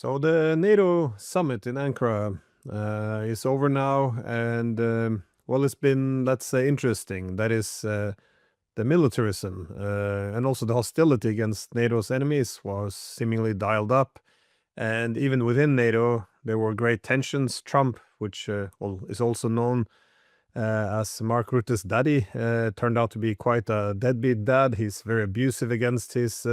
So the NATO summit in Ankara is over now, and well, it's been, let's say, interesting. That is, the militarism and also the hostility against NATO's enemies was seemingly dialed up, and even within NATO, there were great tensions. Trump, which well, is also known as Mark Rutte's daddy, turned out to be quite a deadbeat dad. He's very abusive against his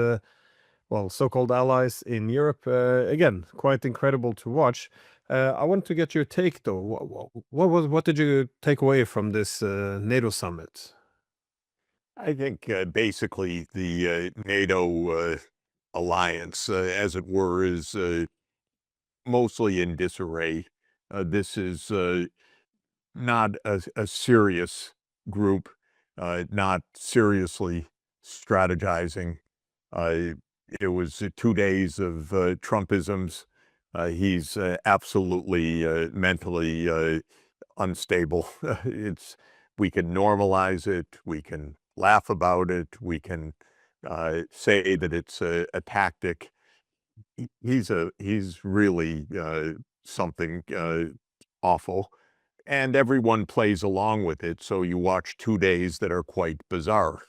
well, so-called allies in Europe. Again, quite incredible to watch. I want to get your take, though. What did you take away from this NATO summit? I think basically the NATO alliance, as it were, is mostly in disarray. This is not a serious group, not seriously strategizing. Uh, it was 2 days of Trumpisms. He's absolutely mentally unstable. We can normalize it. We can laugh about it. We can say that it's a tactic. He's really something awful, and everyone plays along with it. So you watch 2 days that are quite bizarre.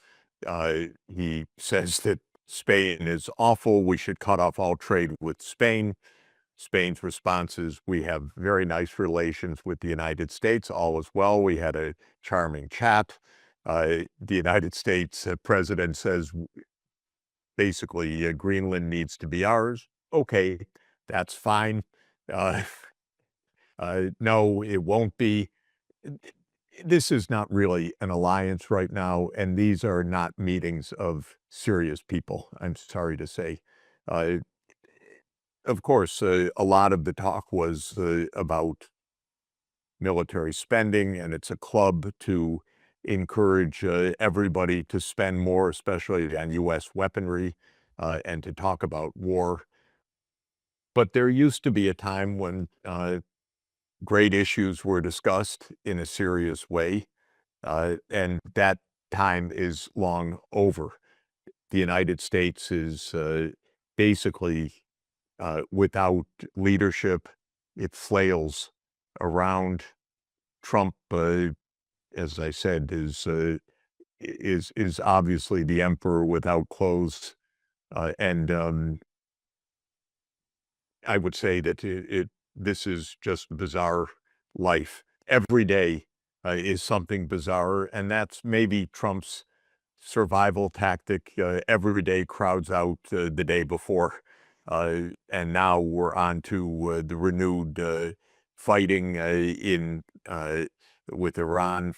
He says that Spain is awful. We should cut off all trade with Spain. Spain's response is, we have very nice relations with the United States. All is well. We had a charming chat. The United States president says, basically, Greenland needs to be ours. Okay, that's fine. Uh, no, it won't be. This is not really an alliance right now, and these are not meetings of serious people, I'm sorry to say. Uh, of course, a lot of the talk was about military spending, and it's a club to encourage everybody to spend more, especially on U.S. weaponry, and to talk about war. But there used to be a time when great issues were discussed in a serious way, and that time is long over. The United States is basically without leadership. It flails around. Trump, as I said, is obviously the emperor without clothes, and I would say that this is just bizarre life. Every day is something bizarre, and that's maybe Trump's survival tactic. Every day crowds out the day before, and now we're on to the renewed fighting in with Iran,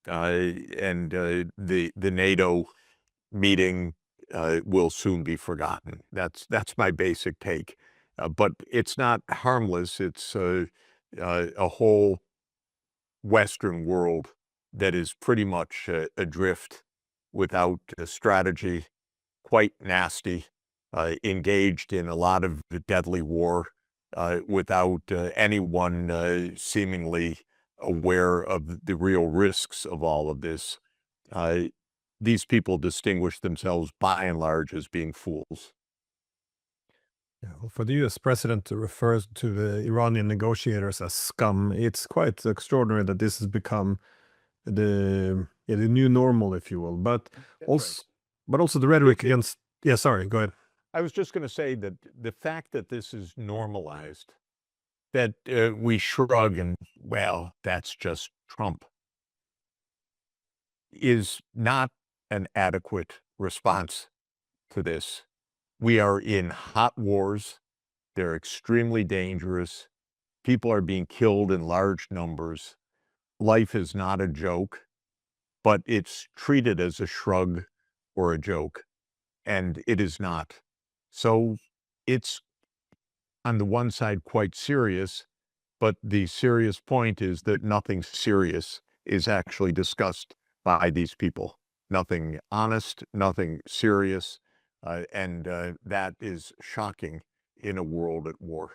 and the NATO meeting will soon be forgotten. That's my basic take. But it's not harmless. It's a whole Western world that is pretty much adrift, without a strategy, quite nasty, engaged in a lot of deadly war, without anyone seemingly aware of the real risks of all of this. Uh, these people distinguish themselves by and large as being fools. Yeah, well, for the US president to refer to the Iranian negotiators as scum, it's quite extraordinary that this has become the new normal, if you will. But That's right. also, but also the rhetoric against. Yeah, sorry, go ahead. I was just going to say that the fact that this is normalized, that we shrug and, well, that's just Trump, is not an adequate response to this. We are in hot wars. They're extremely dangerous. People are being killed in large numbers. Life is not a joke, but it's treated as a shrug or a joke, and it is not. So it's, on the one side, quite serious, but the serious point is that nothing serious is actually discussed by these people. Nothing honest, nothing serious, and that is shocking in a world at war.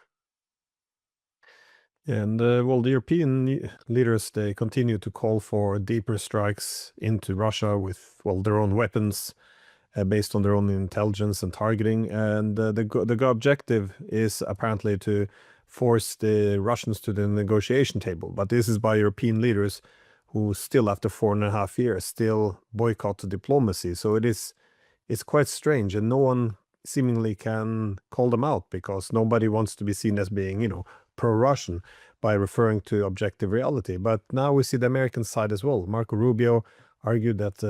And well, the European leaders, they continue to call for deeper strikes into Russia with, well, their own weapons. based on their own intelligence and targeting. And the objective is apparently to force the Russians to the negotiation table. But this is by European leaders who still, after 4.5 years, still boycott the diplomacy. So it's quite strange, and no one seemingly can call them out because nobody wants to be seen as being, pro-Russian by referring to objective reality. But now we see the American side as well. Marco Rubio argued that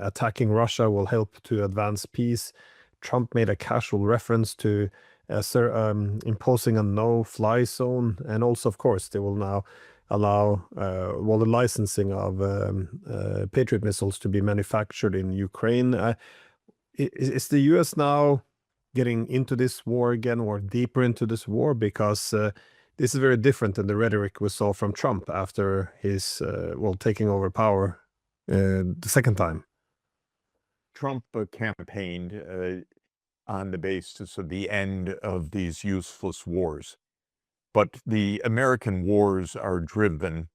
attacking Russia will help to advance peace. Trump made a casual reference to imposing a no-fly zone, and also, of course, they will now allow the licensing of Patriot missiles to be manufactured in Ukraine. Is the U.S. now getting into this war again, or deeper into this war? Because this is very different than the rhetoric we saw from Trump after his taking over power the second time. Trump campaigned on the basis of the end of these useless wars. But the American wars are driven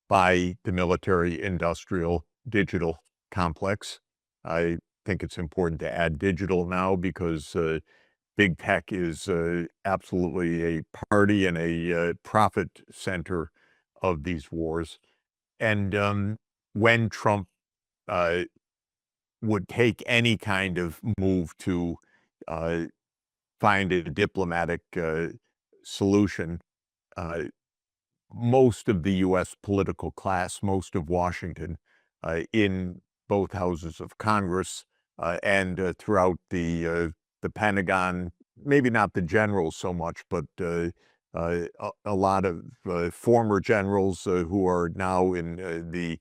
by the military-industrial digital complex. I think it's important to add digital now because big tech is absolutely a party and a profit center of these wars. And when Trump would take any kind of move to find a diplomatic solution, most of the U.S. political class, most of Washington, in both houses of Congress and throughout the Pentagon, maybe not the generals so much, but a lot of former generals who are now in the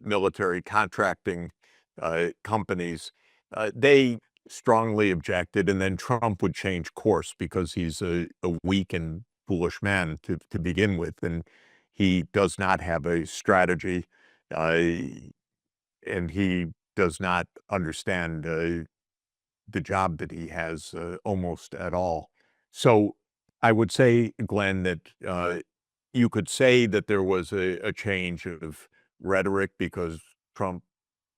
military contracting companies, they strongly objected, and then Trump would change course because he's a weak and foolish man to begin with, and he does not have a strategy, and he does not understand the job that he has almost at all. So I would say, Glenn, that you could say that there was a change of rhetoric because Trump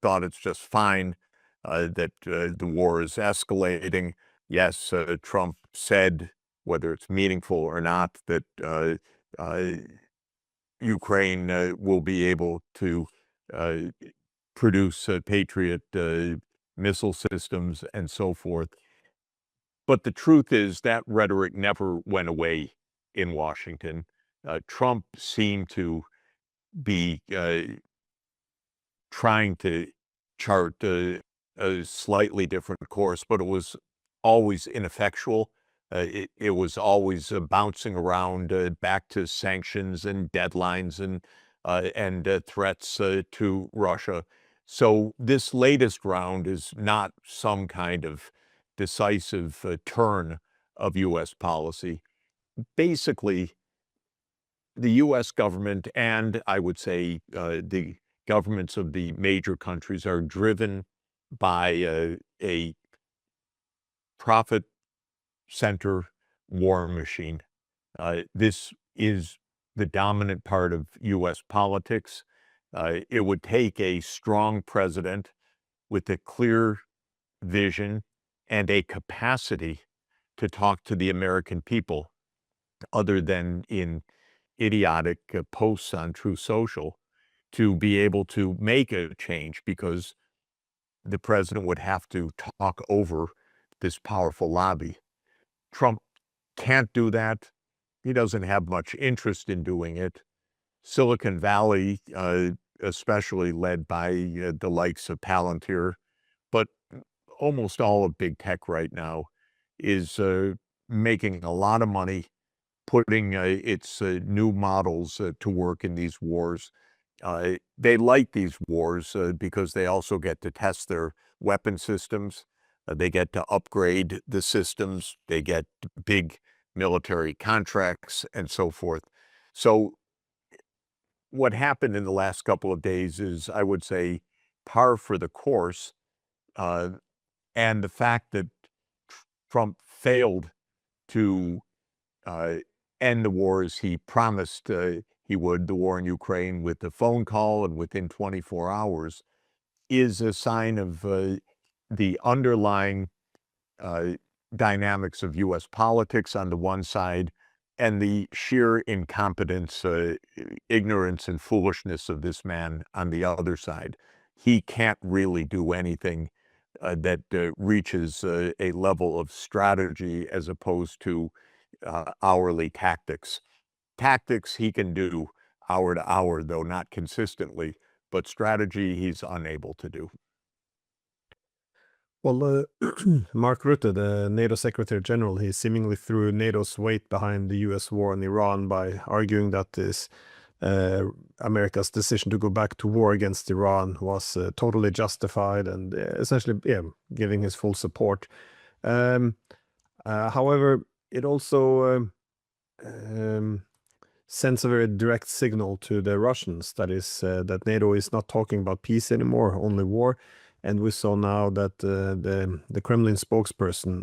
thought it's just fine that the war is escalating. Yes, Trump said, whether it's meaningful or not, that Ukraine will be able to produce Patriot missile systems and so forth. But the truth is that rhetoric never went away in Washington. Trump seemed to be trying to chart a slightly different course, but it was always ineffectual. It was always bouncing around back to sanctions and deadlines and threats to Russia. So this latest round is not some kind of decisive turn of U.S. policy. Basically, the U.S. government and I would say the governments of the major countries are driven by a profit center war machine. This is the dominant part of U.S. politics. It would take a strong president with a clear vision and a capacity to talk to the American people, other than in idiotic posts on Truth Social, to be able to make a change, because the president would have to talk over this powerful lobby. Trump can't do that. He doesn't have much interest in doing it. Silicon Valley, especially led by the likes of Palantir, but almost all of big tech right now is making a lot of money putting its new models to work in these wars. They like these wars because they also get to test their weapon systems. They get to upgrade the systems. They get big military contracts and so forth. So what happened in the last couple of days is, I would say, par for the course. And the fact that Trump failed to end the war as he promised he would, the war in Ukraine, with the phone call and within 24 hours, is a sign of the underlying dynamics of U.S. politics on the one side, and the sheer incompetence, ignorance, and foolishness of this man on the other side. He can't really do anything that reaches a level of strategy as opposed to hourly tactics. Tactics he can do hour to hour, though not consistently, but strategy he's unable to do. Well, Mark Rutte, the NATO Secretary General, he seemingly threw NATO's weight behind the US war on Iran by arguing that this America's decision to go back to war against Iran was totally justified and essentially, yeah, giving his full support. However, it also sends a very direct signal to the Russians, that is, that NATO is not talking about peace anymore, only war. And we saw now that the Kremlin spokesperson,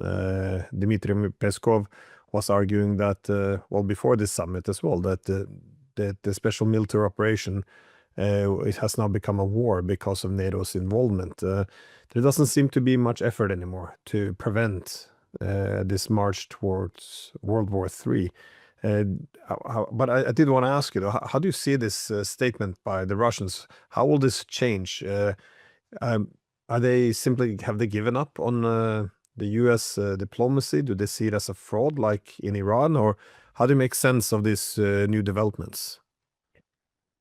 Dmitry Peskov, was arguing that, well, before this summit as well, that the special military operation, it has now become a war because of NATO's involvement. There doesn't seem to be much effort anymore to prevent this march towards World War III. But I did want to ask you, though, how do you see this statement by the Russians? How will this change? Are they simply, have they given up on the US diplomacy? Do they see it as a fraud like in Iran? Or how do you make sense of these new developments?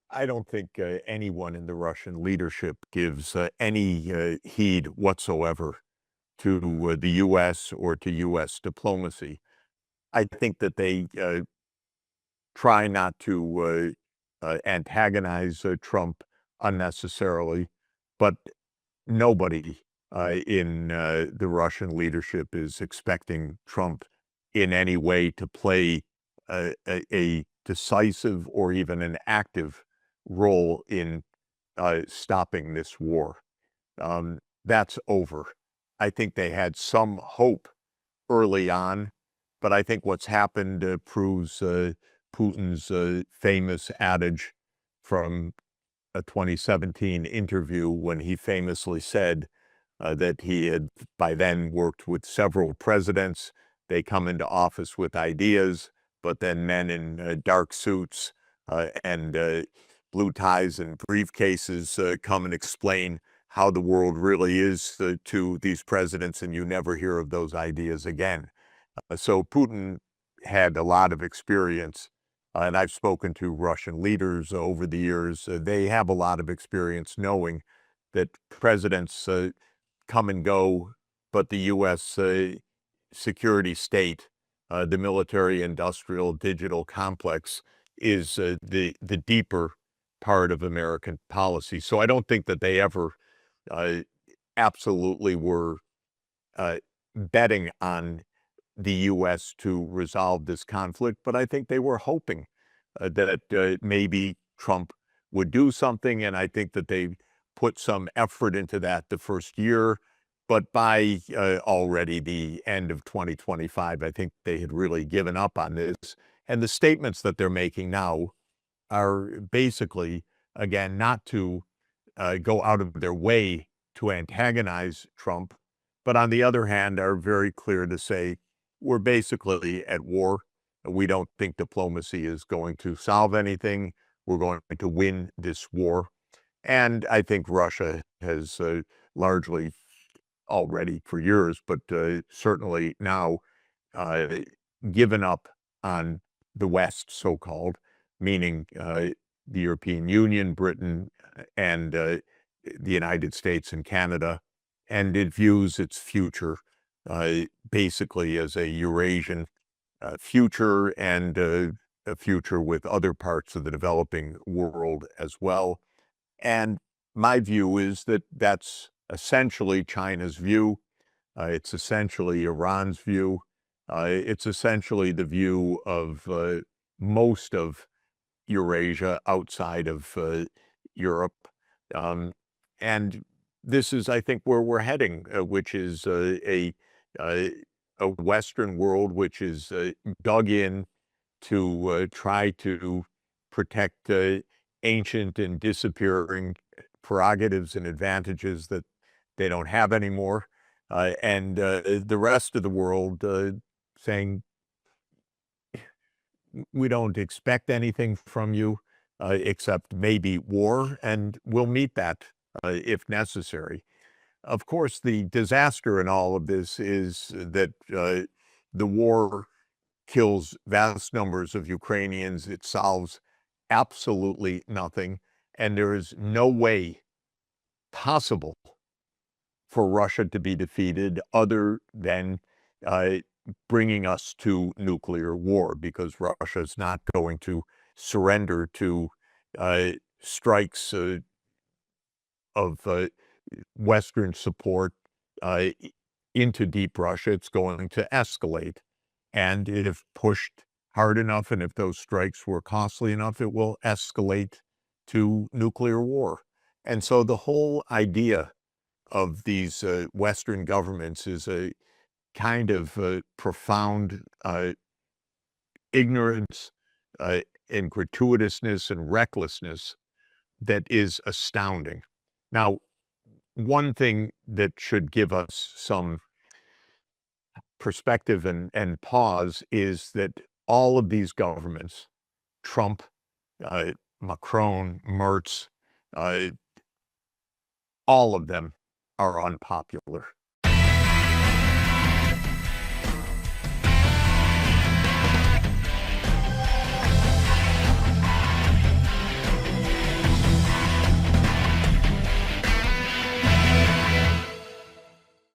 I don't think anyone in the Russian leadership gives any heed whatsoever to the U.S. or to U.S. diplomacy. I think that they try not to antagonize Trump unnecessarily, but nobody in the Russian leadership is expecting Trump in any way to play a decisive or even an active role in stopping this war. That's over. I think they had some hope early on, but I think what's happened proves Putin's famous adage from a 2017 interview, when he famously said that he had by then worked with several presidents. They come into office with ideas, but then men in dark suits and blue ties and briefcases come and explain how the world really is to these presidents, and you never hear of those ideas again. So Putin had a lot of experience, and I've spoken to Russian leaders over the years. They have a lot of experience knowing that presidents come and go, but the U.S. security state, the military-industrial digital complex, is the deeper part of American policy. So I don't think that they ever absolutely were betting on the U.S. to resolve this conflict, but I think they were hoping that maybe Trump would do something, and I think that they put some effort into that the first year. But by already the end of 2025, I think they had really given up on this. And the statements that they're making now are basically, again, not to go out of their way to antagonize Trump, but on the other hand, are very clear to say, we're basically at war. We don't think diplomacy is going to solve anything. We're going to win this war. And I think Russia has largely already for years, but certainly now given up on the West, so-called, meaning the European Union, Britain, and the United States and Canada, and it views its future basically as a Eurasian future, and a future with other parts of the developing world as well. And my view is that that's essentially China's view. It's essentially Iran's view. It's essentially the view of most of Eurasia outside of Europe. And this is, I think, where we're heading, which is a Western world which is dug in to try to protect ancient and disappearing prerogatives and advantages that they don't have anymore. and the rest of the world saying, we don't expect anything from you except maybe war, and we'll meet that if necessary. Of course, the disaster in all of this is that the war kills vast numbers of Ukrainians. It solves absolutely nothing, and there is no way possible for Russia to be defeated other than uh, bringing us to nuclear war, because Russia is not going to surrender to strikes of Western support into deep Russia. It's going to escalate. And if pushed hard enough, and if those strikes were costly enough, it will escalate to nuclear war. And so the whole idea of these Western governments is a kind of profound ignorance and gratuitousness and recklessness that is astounding. Now, one thing that should give us some perspective and pause is that all of these governments, Trump, Macron, Merz, all of them are unpopular.